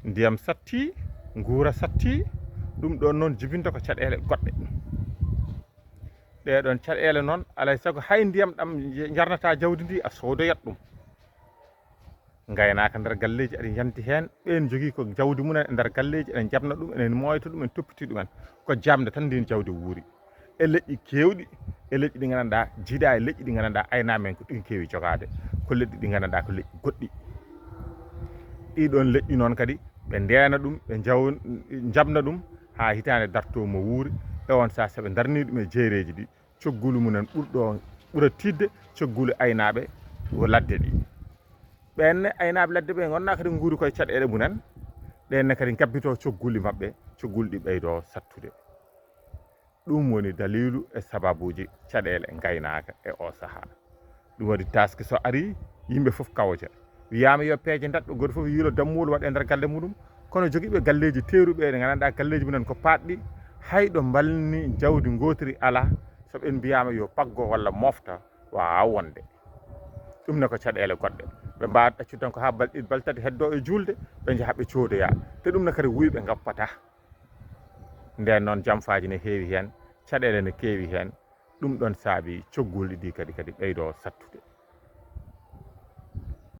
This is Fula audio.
ndiyam satti nguura satti ɗum ɗon noon jibinta ko caɗele goɗɗe ɗeɗon caɗele noon alay sago hay ndiyam ɗam jarnata jawdi ndi a soodoyat ɗum gaynaka nder galleji aɗa yanti hen ɓen jogui ko jawdi mumen e nder galleji eɗen jabna ɗum enen moyta ɗum en toppiti ɗumen ko jamde tan ndin jawdi wuuri e leƴƴi kewɗi e leƴƴi ɗi gandanɗa jiiɗa e leƴƴi ɗi gandanɗa aynamen ko ɗin kewi jogade ko leƴƴi ɗi gandanɗa ko leƴƴi goɗɗi ɗiɗon leƴƴi noon kadi ɓe ndena ɗum ɓe jabna ɗum ha hitande darto mo wuuri e on sa soɓe darni ɗum e jeereji ɗi coggulu mumen ɓuura tidde coggulu aynaɓe wo ladde ɗi ɓenne aynaɓe ladde ɓe gonna kadi guuri koye caɗele mumen ɗenne kadi gabbito cogguli mabɓe cogguli ɗi ɓeydo sattude ɗum woni dalilu e sababuji caɗele gaynaka e o saaha ɗum waɗi taski so ari yimɓe foof kawja wiyama yo peeje dadɗo goto foof yiilo dammuwol waɗe nder galle muɗum kono joguiɓe galleji teeruɓe ɗe gandanɗa galleji mumen ko patɗi hayɗo balni jawdi gotiri ala so ɓen mbiyama yo paggo walla mofta wawa wonde ɗum ne ko caɗele goɗɗe ɓe mbawa ɗaccude tan ko ha balɗe ɗiɗi balɗe tati heddo e julde ɓe jaaha ɓe codoya te ɗum ne kadi wuyɓe gappata nden noon jamfaji ne heewi hen caɗele ne keewi hen ɗum ɗon saabi coggolɗi ɗi kadi ɓeydo sattude